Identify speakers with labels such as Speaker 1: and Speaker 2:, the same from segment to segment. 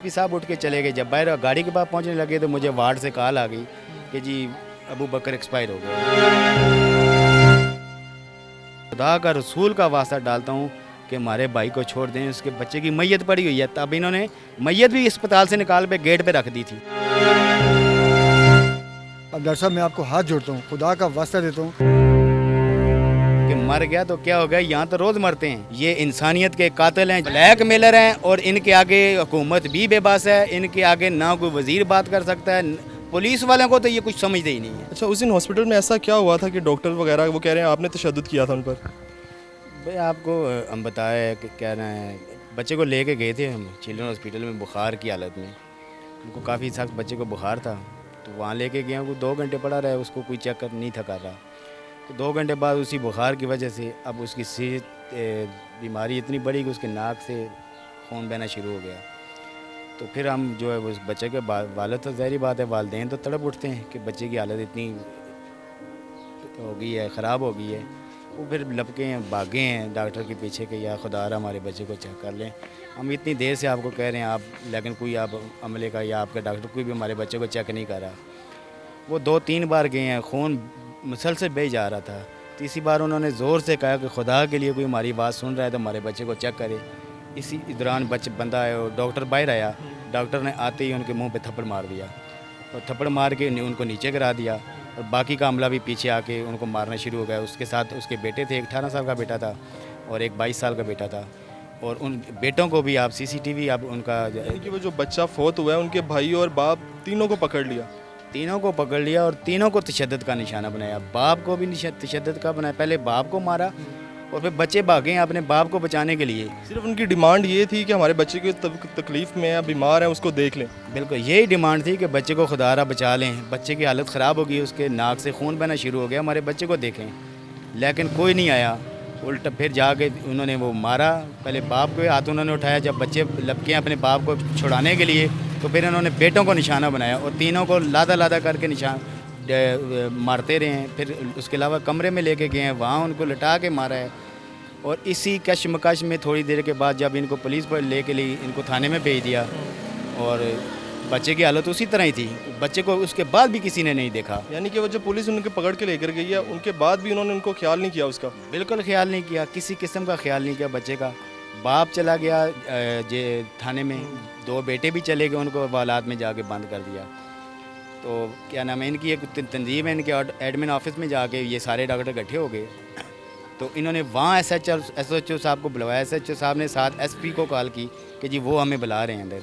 Speaker 1: P साहब उठ के चले गए। जब बाहर गाड़ी के पास पहुंचने लगे तो मुझे वार्ड से कॉल आ गई कि जी अबू बकर एक्सपायर हो गया। खुदा का रसूल का वास्ता डालता हूँ कि हमारे भाई को छोड़ दें, उसके बच्चे की मैयत पड़ी हुई है। तब इन्होंने मैयत भी अस्पताल से निकाल पे गेट पे रख दी थी।
Speaker 2: अब डॉक्टर साहब मैं आपको हाथ जोड़ता हूँ, खुदा का वास्ता देता हूँ
Speaker 1: कि मर गया तो क्या हो गया, यहाँ तो रोज़ मरते हैं। ये इंसानियत के कातिल हैं, ब्लैक मेलर हैं और इनके आगे हुकूमत भी बेबस है। इनके आगे ना कोई वजीर बात कर सकता है, पुलिस वालों को तो ये कुछ समझते ही नहीं है।
Speaker 3: अच्छा, उस दिन हॉस्पिटल में ऐसा क्या हुआ था कि डॉक्टर वगैरह वो कह रहे हैं आपने तशद्दुद किया था उन पर?
Speaker 1: भाई आपको हम बताए कि क्या ना है, बच्चे को लेके गए थे हम चिल्ड्रन हॉस्पिटल में बुखार की हालत में। उनको काफ़ी सख्त बच्चे को बुखार था, तो वहाँ लेके गए। वो 2 घंटे पड़ा रहा, उसको कोई चेक नहीं था कर रहा। तो 2 घंटे बाद उसी बुखार की वजह से अब उसकी सेहत बीमारी इतनी बड़ी कि उसके नाक से खून बहना शुरू हो गया। तो फिर हम जो है उस बच्चे के वालिद, तो ज़ाहिर बात है वालिदैन तो तड़प उठते हैं कि बच्चे की हालत इतनी हो गई है, ख़राब हो गई है। वो फिर लपके हैं, भागे हैं डॉक्टर के पीछे कि या खुदा हमारे बच्चे को चेक कर लें। हम इतनी देर से आपको कह रहे हैं आप, लेकिन कोई आप अमले का या आपका डॉक्टर कोई भी हमारे बच्चे को चेक नहीं कर रहा। वो 2-3 बार गए हैं, खून मुसलसल बह जा रहा था। तीसरी बार उन्होंने ज़ोर से कहा कि खुदा के लिए कोई हमारी बात सुन रहा है तो हमारे बच्चे को चेक करे। इसी दौरान बंदा आया और डॉक्टर बाहर आया। डॉक्टर ने आते ही उनके मुंह पे थप्पड़ मार दिया और थप्पड़ मार के उनको नीचे गिरा दिया और बाकी का अमला भी पीछे आके उनको मारना शुरू हो गया। उसके साथ उसके बेटे थे, एक 18 साल का बेटा था और एक 22 साल का बेटा था। और उन बेटों को भी आप CCTV आप उनका
Speaker 3: कि वो जो बच्चा फौत हुआ है उनके भाई और बाप तीनों को पकड़ लिया।
Speaker 1: तीनों को पकड़ लिया और तीनों को तशद्दुद का निशाना बनाया। बाप को भी तशद्दुद का बनाया, पहले बाप को मारा और फिर बच्चे भागे हैं अपने बाप को बचाने के लिए।
Speaker 3: सिर्फ उनकी डिमांड ये थी कि हमारे बच्चे की तकलीफ़ में है, बीमार है, उसको देख लें।
Speaker 1: बिल्कुल यही डिमांड थी कि बच्चे को खुदारा बचा लें। बच्चे की हालत ख़राब हो गई, उसके नाक से खून बहना शुरू हो गया, हमारे बच्चे को देखें। लेकिन कोई नहीं आया। उल्टा फिर जाके उन्होंने वो मारा। पहले बाप को हाथ उन्होंने उठाया, जब बच्चे लपके अपने बाप को छुड़ाने के लिए तो फिर उन्होंने बेटों को निशाना बनाया और तीनों को लादा लादा करके निशान मारते रहे हैं। फिर उसके अलावा कमरे में लेके गए हैं, वहाँ उनको लटा के मारा है। और इसी कशमकश में थोड़ी देर के बाद जब इनको पुलिस पर लेके लिए इनको थाने में भेज दिया और बच्चे की हालत उसी तरह ही थी। बच्चे को उसके बाद भी किसी ने नहीं देखा।
Speaker 3: यानी कि वो जब पुलिस उनके पकड़ के लेकर गई है उनके बाद भी उन्होंने उनको ख्याल नहीं किया उसका?
Speaker 1: बिल्कुल ख्याल नहीं किया, किसी किस्म का ख्याल नहीं किया बच्चे का। बाप चला गया जे थाने में, 2 बेटे भी चले गए, उनको वालात में जाके बंद कर दिया। तो क्या नाम है, इनकी एक तंजीम है, इनके एडमिन ऑफिस में जाके ये सारे डॉक्टर इकट्ठे हो गए। तो इन्होंने वहाँ SHO साहब को बुलवाया। SHO साहब ने साथ SP को कॉल की कि जी वो हमें बुला रहे हैं अंदर।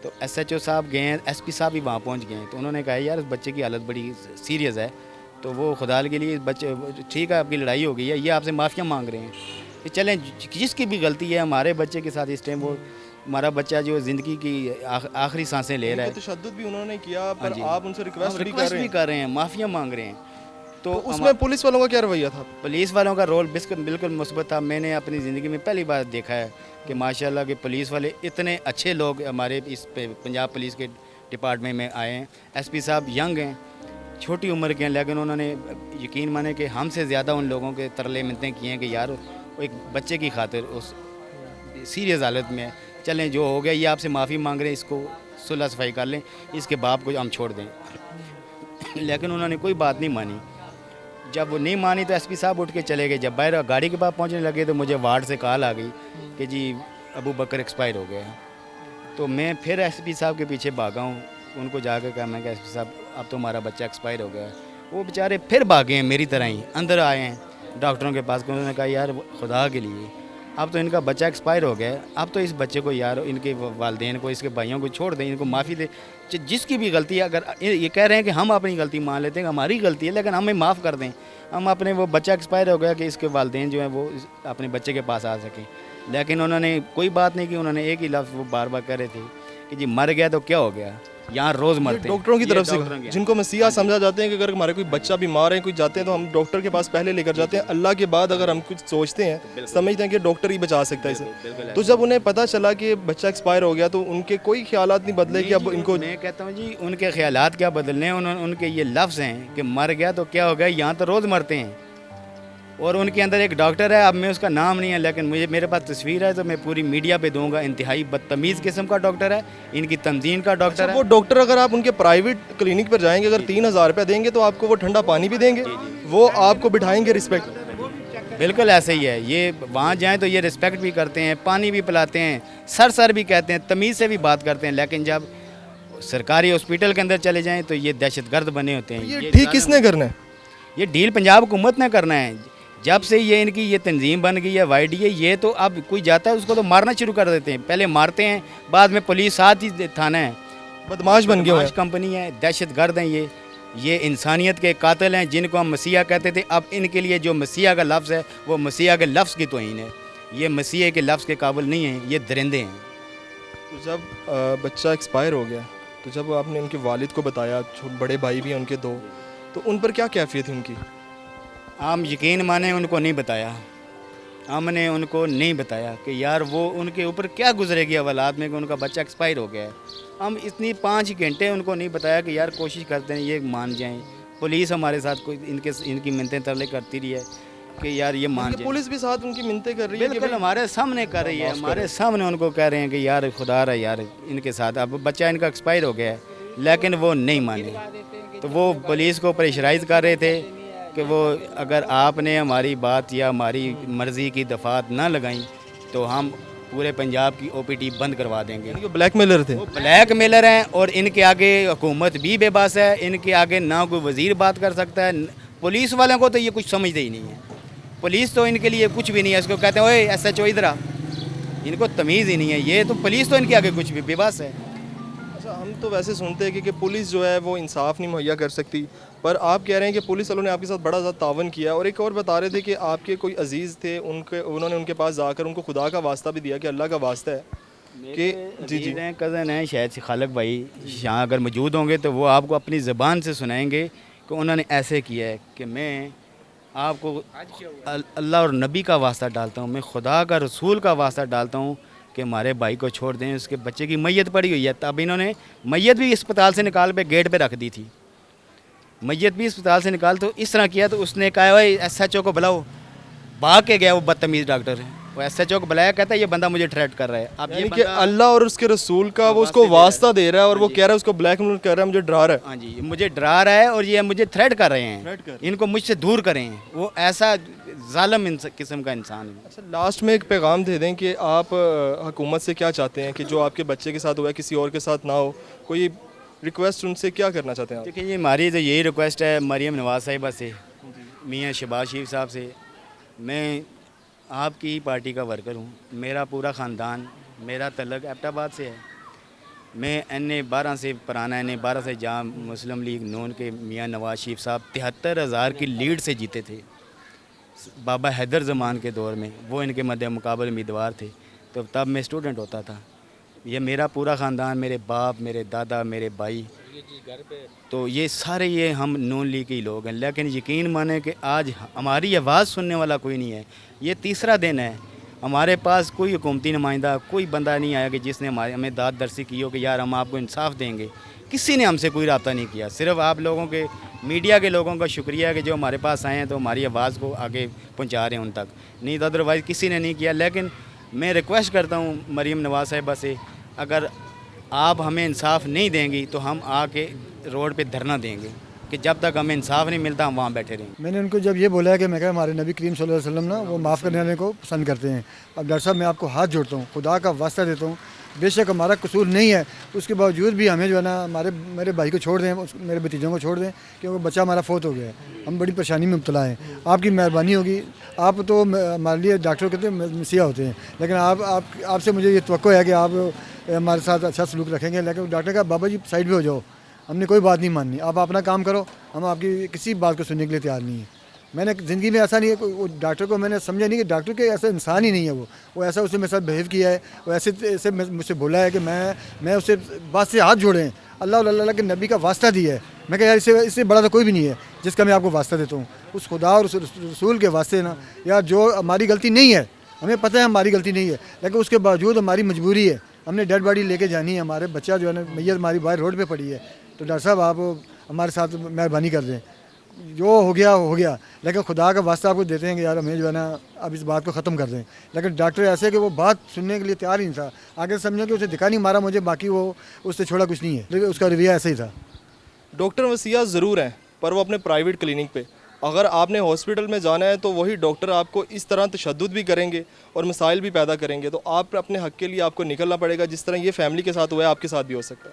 Speaker 1: तो SHO साहब गए हैं, SP साहब भी वहाँ पहुँच गए हैं। तो उन्होंने कहा यार इस बच्चे की हालत बड़ी सीरियस है, तो वो खुदा के लिए बच्चे ठीक है, आपकी लड़ाई हो गई है, ये आपसे माफ़िया मांग रहे हैं कि चलें जिसकी भी गलती है हमारे बच्चे के साथ इस टाइम वो हमारा बच्चा जो ज़िंदगी की आखिरी सांसें ले रहा है।
Speaker 3: तशद्दुद भी उन्होंने किया पर आप उनसे रिक्वेस्ट भी
Speaker 1: कर रहे हैं, माफ़िया मांग रहे हैं। तो
Speaker 3: उसमें पुलिस वालों का क्या रवैया था?
Speaker 1: पुलिस वालों का रोल बिल्कुल मुस्बत था। मैंने अपनी ज़िंदगी में पहली बार देखा है कि माशाल्लाह के पुलिस वाले इतने अच्छे लोग हमारे इस पंजाब पुलिस के डिपार्टमेंट में आए हैं। SP साहब यंग हैं, छोटी उम्र के हैं, लेकिन उन्होंने यकीन माने कि हमसे ज़्यादा उन लोगों के तरले मिन्नतें किए हैं कि यार वो एक बच्चे की खातिर उस सीरियस हालत में चलें, जो हो गया ये आपसे माफ़ी मांग रहे हैं, इसको सुलह सफाई कर लें, इसके बाप को हम छोड़ दें। लेकिन उन्होंने कोई बात नहीं मानी। जब वो नहीं मानी तो SP साहब उठ के चले गए। जब बाहर गाड़ी के पास पहुंचने लगे तो मुझे वार्ड से कॉल आ गई कि जी अबू बकर एक्सपायर हो गया। तो मैं फिर SP साहब के पीछे भागा हूँ, उनको जाकर कहा, मैं SP साहब अब तो हमारा बच्चा एक्सपायर हो गया। वो बेचारे फिर भागे हैं मेरी तरह ही, अंदर आए हैं डॉक्टरों के पास। उन्होंने कहा यार खुदा के लिए अब तो इनका बच्चा एक्सपायर हो गया है, अब तो इस बच्चे को यार इनके वालिदैन को, इसके भाइयों को छोड़ दें, इनको माफ़ी दे। जिसकी भी गलती है, अगर ये कह रहे हैं कि हम अपनी गलती मान लेते हैं, हमारी गलती है, लेकिन हमें माफ़ कर दें। हम अपने वो बच्चा एक्सपायर हो गया कि इसके वालिदैन जो हैं वो अपने बच्चे के पास आ सकें। लेकिन उन्होंने कोई बात नहीं की। उन्होंने एक ही लफ्ज़ वो बार बार कह रहे थे कि जी मर गया तो क्या हो गया, यहाँ रोज़ मरते हैं।
Speaker 3: डॉक्टरों की तरफ से जिनको मसीहा समझा जाते हैं कि अगर हमारे कोई बच्चा बीमार है, कोई जाते हैं तो हम डॉक्टर के पास पहले लेकर जाते हैं। अल्लाह के बाद अगर हम कुछ सोचते हैं, समझते हैं कि डॉक्टर ही बचा सकता है इसे। तो जब उन्हें पता चला कि बच्चा एक्सपायर हो गया तो उनके कोई ख्यालात नहीं बदले कि अब इनको?
Speaker 1: मैं कहता हूँ जी उनके ख्यालात क्या बदलने हैं। उनके ये लफ्ज़ हैं कि मर गया तो क्या हो गया, यहाँ तो रोज़ मरते हैं। اور ان کے اندر ایک ڈاکٹر ہے, اب میں اس کا نام نہیں ہے لیکن میرے پاس تصویر ہے تو میں پوری میڈیا پہ دوں گا. انتہائی بدتمیز قسم کا ڈاکٹر ہے, ان کی تنظیم کا ڈاکٹر ہے.
Speaker 3: وہ ڈاکٹر اگر آپ ان کے پرائیویٹ کلینک پر جائیں گے, اگر 3,000 روپے دیں گے تو آپ کو وہ ٹھنڈا پانی بھی دیں گے, وہ آپ کو بٹھائیں گے رسپیکٹ.
Speaker 1: بالکل ایسے ہی ہے. یہ وہاں جائیں تو یہ رسپیکٹ بھی کرتے ہیں, پانی بھی پلاتے ہیں, سر بھی کہتے ہیں, تمیز سے بھی بات کرتے ہیں. لیکن جب سرکاری ہاسپٹل کے اندر چلے جائیں تو یہ دہشت گرد بنے ہوتے ہیں.
Speaker 3: یہ ٹھیک کس نے کرنا ہے؟
Speaker 1: یہ ڈیل پنجاب حکومت نے کرنا ہے. جب سے یہ ان کی یہ تنظیم بن گئی ہے وائی ڈی اے, یہ تو اب کوئی جاتا ہے اس کو تو مارنا شروع کر دیتے ہیں. پہلے مارتے ہیں, بعد میں پولیس ساتھ ہی تھانہ ہے.
Speaker 3: بدماش بن گئے ہوئے ہیں.
Speaker 1: کمپنی ہے, دہشت گرد ہیں یہ انسانیت کے قاتل ہیں جن کو ہم مسیحا کہتے تھے. اب ان کے لیے جو مسیحا کا لفظ ہے وہ مسیحا کے لفظ کی توہین ہے. یہ مسیحا کے لفظ کے قابل نہیں ہیں, یہ درندے ہیں.
Speaker 3: تو جب بچہ ایکسپائر ہو گیا تو جب آپ نے ان کے والد کو بتایا, بڑے بھائی بھی ہیں ان کے 2, تو ان پر کیا کیفیت ہے ان کی؟
Speaker 1: ہم یقین مانیں ان کو نہیں بتایا, ہم نے ان کو نہیں بتایا کہ یار وہ ان کے اوپر کیا گزرے گی اولاد میں کہ ان کا بچہ ایکسپائر ہو گیا ہے. ہم اتنی 5 گھنٹے ان کو نہیں بتایا کہ یار کوشش کرتے ہیں یہ مان جائیں. پولیس ہمارے ساتھ کوئی ان کی منتیں ترلے کرتی رہی ہے کہ یار یہ مان جائیں.
Speaker 3: پولیس بھی ساتھ ان کی منتیں کر رہی ہے.
Speaker 1: بالکل ہمارے سامنے کر رہی ہے, ہمارے سامنے ان کو کہہ رہے ہیں کہ یار خدا رہا یار ان کے ساتھ. اب بچہ ان کا ایکسپائر ہو گیا ہے لیکن وہ نہیں مانے. تو وہ پولیس کو پریشرائز کر رہے تھے کہ وہ اگر آپ نے ہماری بات یا ہماری مرضی کی دفعات نہ لگائیں تو ہم پورے پنجاب کی او پی ٹی بند کروا دیں گے.
Speaker 3: بلیک میلر تھے.
Speaker 1: وہ بلیک میلر ہیں اور ان کے آگے حکومت بھی بے بس ہے. ان کے آگے نہ کوئی وزیر بات کر سکتا ہے. پولیس والوں کو تو یہ کچھ سمجھتے ہی نہیں ہے. پولیس تو ان کے لیے کچھ بھی نہیں ہے. اس کو کہتے ہیں اوے ایس ایچ او ادھر آ, ان کو تمیز ہی نہیں ہے. یہ تو پولیس تو ان کے آگے کچھ بھی بے بس ہے.
Speaker 3: ہم تو ویسے سنتے ہیں کہ پولیس جو ہے وہ انصاف نہیں مہیا کر سکتی, پر آپ کہہ رہے ہیں کہ پولیس والوں نے آپ کے ساتھ بڑا زیادہ تعاون کیا. اور ایک اور بتا رہے تھے کہ آپ کے کوئی عزیز تھے, انہوں نے ان کے پاس جا کر ان کو خدا کا واسطہ بھی دیا کہ اللہ کا واسطہ ہے کہ جی
Speaker 1: کزن ہیں شاید سے خالق بھائی, یہاں اگر موجود ہوں گے تو وہ آپ کو اپنی زبان سے سنائیں گے کہ انہوں نے ایسے کیا ہے کہ میں آپ کو اللہ اور نبی کا واسطہ ڈالتا ہوں, میں خدا کا رسول کا واسطہ ڈالتا ہوں کہ ہمارے بھائی کو چھوڑ دیں. اس کے بچے کی میت پڑی ہوئی ہے. تب انہوں نے میت بھی اسپتال سے نکال پہ گیٹ پہ رکھ دی تھی. میت بھی اسپتال سے نکال تو اس طرح کیا تو اس نے کہا اوے ایس ایچ او کو بلاؤ. بھاگ کے گیا وہ بدتمیز ڈاکٹر ہے. وہ ایس ایچ او کو بلایا, کہتا ہے یہ بندہ مجھے تھریٹ کر رہا ہے. اب
Speaker 3: یعنی کہ اللہ اور اس کے رسول کا وہ اس کو واسطہ دے رہا ہے اور وہ کہہ رہا ہے اس کو بلیک میل کر رہا ہے, مجھے ڈرا رہا ہے.
Speaker 1: ہاں جی, مجھے ڈرا رہا ہے اور یہ مجھے تھریٹ کر رہے ہیں, ان کو مجھ سے دور کریں. وہ ایسا ظالم قسم کا انسان ہے.
Speaker 3: اچھا, لاسٹ میں ایک پیغام دے دیں کہ آپ حکومت سے کیا چاہتے ہیں کہ جو آپ کے بچے کے ساتھ ہوا ہے کسی اور کے ساتھ نہ ہو. کوئی ریکویسٹ ان سے کیا کرنا چاہتے ہیں آپ؟
Speaker 1: دیکھیں یہ ہماری تو یہی ریکویسٹ ہے مریم نواز صاحبہ سے, میاں شہباز شریف صاحب سے. میں آپ کی پارٹی کا ورکر ہوں, میرا پورا خاندان, میرا تعلق ایبٹ آباد سے ہے. میں NA12 سے پرانا NA12 سے جہاں مسلم لیگ نون کے میاں نواز شریف صاحب 73,000 کی لیڈ سے جیتے تھے بابا حیدر زمان کے دور میں. وہ ان کے مد مقابل امیدوار تھے. تو تب میں اسٹوڈنٹ ہوتا تھا. یہ میرا پورا خاندان, میرے باپ, میرے دادا, میرے بھائی, تو یہ سارے یہ ہم نون لیگ کے لوگ ہیں. لیکن یقین مانیں کہ آج ہماری آواز سننے والا کوئی نہیں ہے. یہ تیسرا دن ہے, ہمارے پاس کوئی حکومتی نمائندہ, کوئی بندہ نہیں آیا کہ جس نے ہمیں داد درسی کی ہو کہ یار ہم آپ کو انصاف دیں گے. کسی نے ہم سے کوئی رابطہ نہیں کیا. صرف آپ لوگوں کے میڈیا کے لوگوں کا شکریہ ہے کہ جو ہمارے پاس آئے ہیں تو ہماری آواز کو آگے پہنچا رہے ہیں ان تک, نہیں تو ادروائز کسی نے نہیں کیا. لیکن میں ریکویسٹ کرتا ہوں مریم نواز صاحبہ سے, اگر آپ ہمیں انصاف نہیں دیں گی تو ہم آ کے روڈ پہ دھرنا دیں گے کہ جب تک ہمیں انصاف نہیں ملتا ہم وہاں بیٹھے رہیں.
Speaker 2: میں نے ان کو جب یہ بولا ہے کہ میں کہا ہمارے نبی کریم صلی اللہ علیہ وسلم نا وہ معاف کرنے والے کو پسند کرتے ہیں. اب ڈاکٹر صاحب میں آپ کو ہاتھ جوڑتا ہوں, خدا کا واسطہ دیتا ہوں, بے شک ہمارا قصور نہیں ہے, اس کے باوجود بھی ہمیں جو ہے نا میرے بھائی کو چھوڑ دیں, میرے بھتیجوں کو چھوڑ دیں, کیونکہ بچہ ہمارا فوت ہو گیا ہے. ہم بڑی پریشانی میں مبتلا ہیں. آپ کی مہربانی ہوگی. آپ تو ہمارے لیے ڈاکٹر کہتے ہیں مسیحا ہوتے ہیں, لیکن آپ سے مجھے یہ توقع ہے کہ آپ ہمارے ساتھ اچھا سلوک رکھیں گے. لیکن ڈاکٹر کا بابا جی سائڈ پہ ہو جاؤ, ہم نے کوئی بات نہیں ماننی, آپ اپنا کام کرو, ہم آپ کی کسی بات کو سننے کے لیے تیار نہیں ہیں. میں نے زندگی میں ایسا نہیں ہے, وہ ڈاکٹر کو میں نے سمجھا نہیں کہ ڈاکٹر کے ایسا انسان ہی نہیں ہے. وہ ایسا اسے میرے ساتھ بہیو کیا ہے, وہ ایسے مجھ سے بولا ہے کہ میں اسے بات سے ہاتھ جوڑے ہیں, اللہ اور اللہ کے نبی کا واسطہ دیا ہے. میں کہا یار اس سے بڑا تو کوئی بھی نہیں ہے جس کا میں آپ کو واسطہ دیتا ہوں. اس خدا اور اس رسول کے واسطے نا یار, جو ہماری غلطی نہیں ہے, ہمیں پتہ ہے ہماری غلطی نہیں ہے, لیکن اس کے باوجود ہماری مجبوری ہے, ہم نے ڈیڈ باڈی لے کے جانی ہے. ہمارے بچہ جو ہے نا میت ہماری باہر روڈ پہ پڑی ہے. تو ڈاکٹر صاحب آپ ہمارے ساتھ مہربانی کر دیں, جو हो गया, लेकिन खुदा का वास्ता आपको देते हैं कि यार हमें जो है ना अब इस बात को ख़त्म कर दें, लेकिन डॉक्टर ऐसे कि वो बात सुनने के लिए तैयार ही नहीं था। आगे समझो कि उसे दिखा नहीं मारा मुझे, बाकी वो उससे छोड़ा कुछ नहीं है, लेकिन उसका रवैया ऐसा ही था।
Speaker 3: डॉक्टर वसीयत ज़रूर हैं, पर वो अपने प्राइवेट क्लिनिक पे। अगर आपने हॉस्पिटल में जाना है तो वही डॉक्टर आपको इस तरह तशद्दुद भी करेंगे और मसाइल भी पैदा करेंगे, तो आप अपने हक़ के लिए आपको निकलना पड़ेगा। जिस तरह ये फैमिली के साथ हुआ है आपके साथ भी हो सकता है।